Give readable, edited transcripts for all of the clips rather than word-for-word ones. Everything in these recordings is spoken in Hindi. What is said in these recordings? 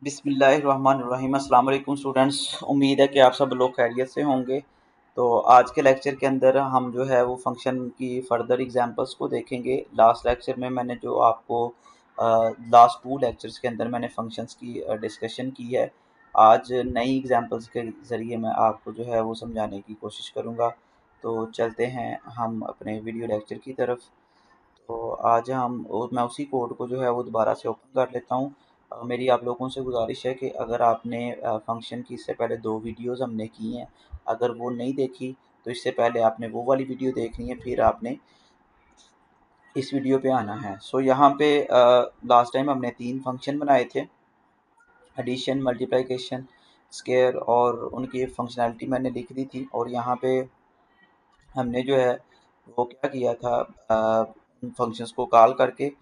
बिस्मिल्लाहिर्रहमानिर्रहीम। अस्सलाम वालेकुम स्टूडेंट्स, उम्मीद है कि आप सब लोग खैरियत से होंगे। तो आज के लेक्चर के अंदर हम जो है वो फंक्शन की फ़र्दर एग्जांपल्स को देखेंगे। लास्ट लेक्चर में मैंने जो आपको लास्ट 2 लेक्चर्स के अंदर मैंने फंक्शंस की डिस्कशन की है। आज नई एग्जांपल्स के ज़रिए मैं आपको जो है वो समझाने की कोशिश करूँगा। तो चलते हैं हम अपने वीडियो लेक्चर की तरफ। तो आज मैं उसी कोड को जो है वो दोबारा से ओपन कर लेता हूँ। मेरी आप लोगों से गुज़ारिश है कि अगर आपने फ़ंक्शन की इससे पहले 2 वीडियोज़ हमने की हैं, अगर वो नहीं देखी तो इससे पहले आपने वो वाली वीडियो देखनी है, फिर आपने इस वीडियो पे आना है। सो यहाँ पे लास्ट टाइम हमने 3 फ़ंक्शन बनाए थे, एडिशन, मल्टीप्लिकेशन, स्क्वायर, और उनकी फंक्शनैलिटी मैंने लिख दी थी। और यहाँ पे हमने जो है वो क्या किया था, उन फंक्शंस को कॉल करके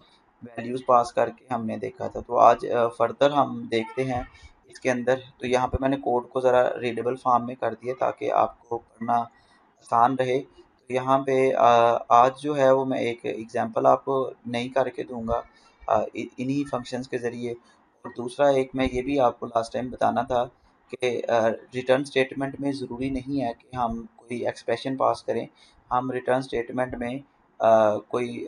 वैल्यूज़ पास करके हमने देखा था। तो आज फर्दर हम देखते हैं इसके अंदर। तो यहाँ पे मैंने कोड को ज़रा रीडेबल फॉर्म में कर दिया ताकि आपको पढ़ना आसान रहे। तो यहाँ पे आज जो है वो मैं एक एग्जांपल आपको नहीं करके दूंगा इन्हीं फंक्शंस के ज़रिए। और दूसरा एक मैं ये भी आपको लास्ट टाइम बताना था कि रिटर्न स्टेटमेंट में ज़रूरी नहीं है कि हम कोई एक्सप्रेशन पास करें। हम रिटर्न स्टेटमेंट में कोई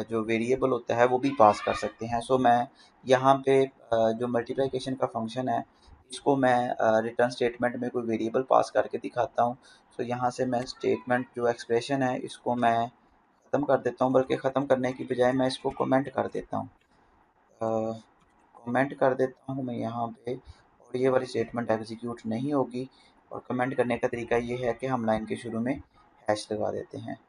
जो वेरिएबल होता है वो भी पास कर सकते हैं। सो मैं यहाँ पे जो मल्टीप्लिकेशन का फंक्शन है इसको मैं रिटर्न स्टेटमेंट में कोई वेरिएबल पास करके दिखाता हूँ। सो यहाँ से मैं स्टेटमेंट जो एक्सप्रेशन है इसको मैं ख़त्म कर देता हूँ, बल्कि ख़त्म करने की बजाय मैं इसको कमेंट कर देता हूँ। कमेंट कर देता हूँ मैं यहाँ पे, और ये वाली स्टेटमेंट एग्जीक्यूट नहीं होगी। और कमेंट करने का तरीका ये है कि हम लाइन के शुरू में हैश लगा देते हैं।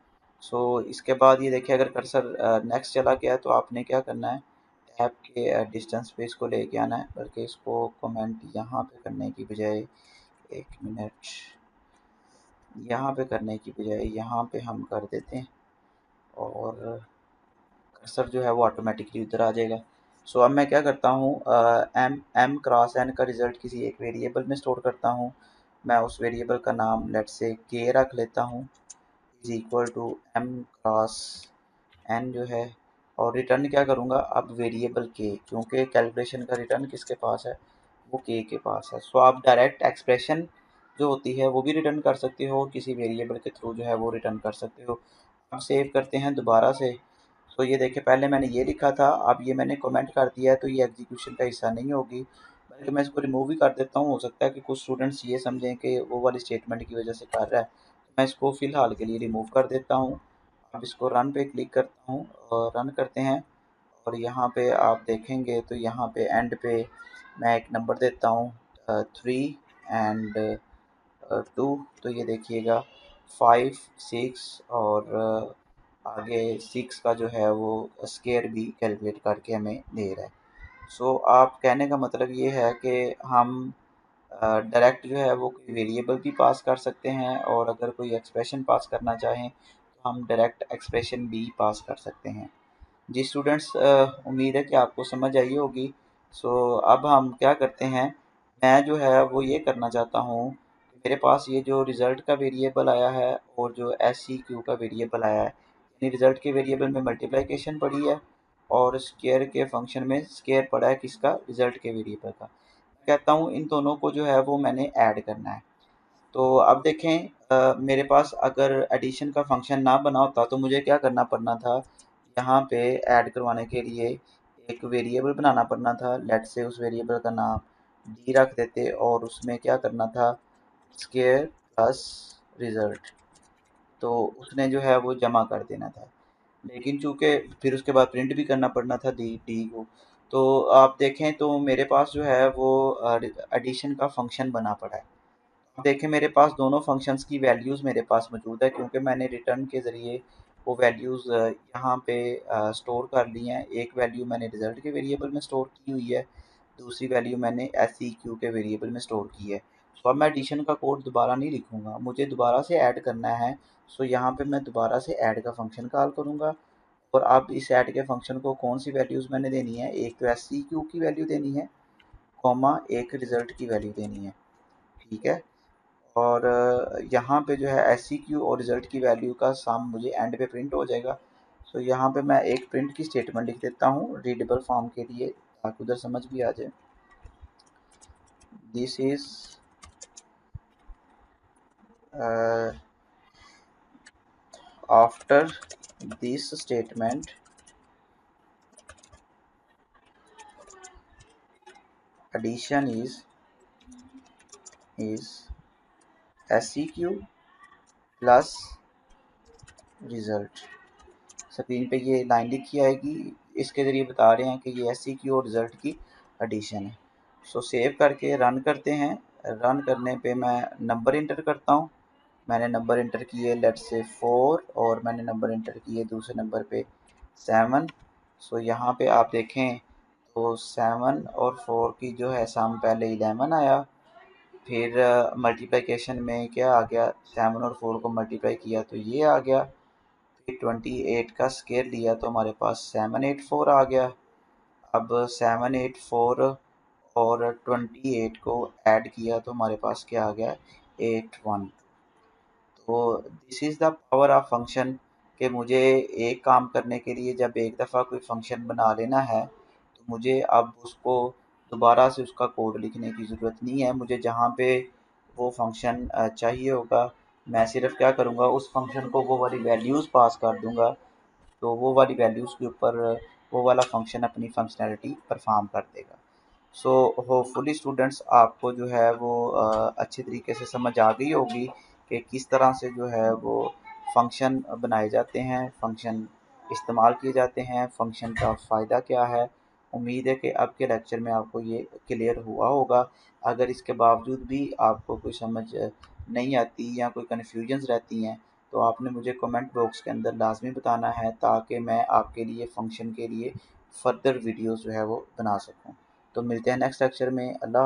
सो इसके बाद ये देखिए, अगर कर्सर नेक्स्ट चला गया तो आपने क्या करना है, टैब के डिस्टेंस पे इसको लेके आना है, बल्कि इसको कमेंट यहाँ पे करने की बजाय, एक मिनट, यहाँ पे करने की बजाय यहाँ पे हम कर देते हैं और कर्सर जो है वो ऑटोमेटिकली उधर आ जाएगा। सो अब मैं क्या करता हूँ, एम एम क्रॉस एन का रिज़ल्ट किसी एक वेरिएबल में स्टोर करता हूँ। मैं उस वेरिएबल का नाम लेट्स से के रख लेता हूँ, is equal to M cross N जो है। और रिटर्न क्या करूँगा अब, वेरिएबल के, क्योंकि कैलकुलेशन का रिटर्न किसके पास है, वो के पास है। सो आप डायरेक्ट एक्सप्रेशन जो होती है वो भी रिटर्न कर सकते हो, किसी वेरिएबल के थ्रू जो है वो रिटर्न कर सकते हो। अब सेव करते हैं दोबारा से। तो ये देखिए, पहले मैंने ये लिखा था, अब ये मैंने कमेंट कर दिया है, तो ये एग्जीक्यूशन का हिस्सा नहीं होगी, बल्कि मैं इसको रिमूव भी कर देता हूँ। हो सकता है कि कुछ स्टूडेंट्स ये समझें कि वो वाली स्टेटमेंट की वजह से कर रहा है, तो मैं इसको फ़िलहाल के लिए रिमूव कर देता हूँ। अब इसको रन पे क्लिक करता हूँ और रन करते हैं। और यहाँ पे आप देखेंगे तो यहाँ पे एंड पे मैं एक नंबर देता हूँ 3 एंड 2। तो ये देखिएगा 5 6 और आगे 6 का जो है वो स्क्वायर भी कैलकुलेट करके हमें दे रहा है। सो आप कहने का मतलब ये है कि हम डायरेक्ट जो है वो कोई वेरिएबल भी पास कर सकते हैं, और अगर कोई एक्सप्रेशन पास करना चाहें तो हम डायरेक्ट एक्सप्रेशन भी पास कर सकते हैं। जी स्टूडेंट्स, उम्मीद है कि आपको समझ आई होगी। सो अब हम क्या करते हैं, मैं जो है वो ये करना चाहता हूँ कि मेरे पास ये जो रिज़ल्ट का वेरिएबल आया है और जो एस सी क्यू का वेरिएबल आया है, यानी रिज़ल्ट के वेरिएबल में मल्टीप्लिकेशन पड़ी है और स्क्वायर के फंक्शन में स्क्वायर पड़ा है किसका, रिज़ल्ट के वेरिएबल का। कहता हूँ इन दोनों को जो है वो मैंने ऐड करना है। तो अब देखें, मेरे पास अगर एडिशन का फंक्शन ना बना होता तो मुझे क्या करना पड़ना था, यहाँ पे ऐड करवाने के लिए एक वेरिएबल बनाना पड़ना था। लेट्स से उस वेरिएबल का नाम डी रख देते और उसमें क्या करना था, स्क्वायर प्लस रिज़ल्ट, तो उसने जो है वो जमा कर देना था। लेकिन चूँकि फिर उसके बाद प्रिंट भी करना पड़ना था डी डी को। तो आप देखें तो मेरे पास जो है वो एडिशन का फंक्शन बना पड़ा है। देखें मेरे पास दोनों फंक्शंस की वैल्यूज़ मेरे पास मौजूद है, क्योंकि मैंने रिटर्न के ज़रिए वो वैल्यूज़ यहाँ पे स्टोर कर ली हैं। एक वैल्यू मैंने रिज़ल्ट के वेरिएबल में स्टोर की हुई है, दूसरी वैल्यू मैंने एस सी क्यू के वेरिएबल में स्टोर की है। सो अब मैं एडिशन का कोड दोबारा नहीं लिखूँगा, मुझे दोबारा से ऐड करना है। सो यहाँ पे मैं दोबारा से ऐड का फंक्शन कॉल करूँगा। और अब इस ऐड के फंक्शन को कौन सी वैल्यूज़ मैंने देनी है, एक तो एस सी क्यू की वैल्यू देनी है, कॉमा एक रिज़ल्ट की वैल्यू देनी है, ठीक है। और यहाँ पे जो है एस सी क्यू और रिज़ल्ट की वैल्यू का सम मुझे एंड पे प्रिंट हो जाएगा। सो यहाँ पे मैं एक प्रिंट की स्टेटमेंट लिख देता हूँ रीडेबल फॉर्म के लिए, ताकि उधर समझ भी आ जाए। this is after this statement addition is seq plus result. Screen पे ये लाइन लिखी आएगी, इसके ज़रिए बता रहे हैं कि ये SEQ और रिज़ल्ट की एडिशन है। सो सेव करके रन करते हैं। रन करने पे मैं नंबर इंटर करता हूँ। मैंने नंबर इंटर किए लेट्स से 4 और मैंने नंबर इंटर किए दूसरे नंबर पे 7। सो यहाँ पे आप देखें तो 7 और 4 की जो है सम पहले 11 आया, फिर मल्टीप्लिकेशन में क्या आ गया, 7 और 4 को मल्टीप्लाई किया तो ये आ गया, फिर 28 का स्केयर लिया तो हमारे पास 784 आ गया। अब 784 और 28 को ऐड किया तो हमारे पास क्या आ गया, 81। तो this is the power of function कि मुझे एक काम करने के लिए जब एक दफ़ा कोई फंक्शन बना लेना है तो मुझे अब उसको दोबारा से उसका कोड लिखने की ज़रूरत नहीं है। मुझे जहाँ पे वो फंक्शन चाहिए होगा, मैं सिर्फ क्या करूँगा, उस फंक्शन को वो वाली वैल्यूज़ पास कर दूँगा, तो वो वाली वैल्यूज़ के ऊपर वो वाला फंक्शन अपनी फंक्शनैलिटी परफॉर्म कर देगा। सो होपफुली स्टूडेंट्स आपको जो है वो अच्छे तरीके से समझ आ गई होगी कि किस तरह से जो है वो फंक्शन बनाए जाते हैं, फंक्शन इस्तेमाल किए जाते हैं, फंक्शन का फ़ायदा क्या है। उम्मीद है कि अब के लेक्चर में आपको ये क्लियर हुआ होगा। अगर इसके बावजूद भी आपको कोई समझ नहीं आती या कोई कन्फ्यूजन्स रहती हैं तो आपने मुझे कमेंट बॉक्स के अंदर लाजमी बताना है, ताकि मैं आपके लिए फ़ंक्शन के लिए फ़र्दर वीडियोज़ जो है वो बना सकूँ। तो मिलते हैं नेक्स्ट लेक्चर में। अल्लाह।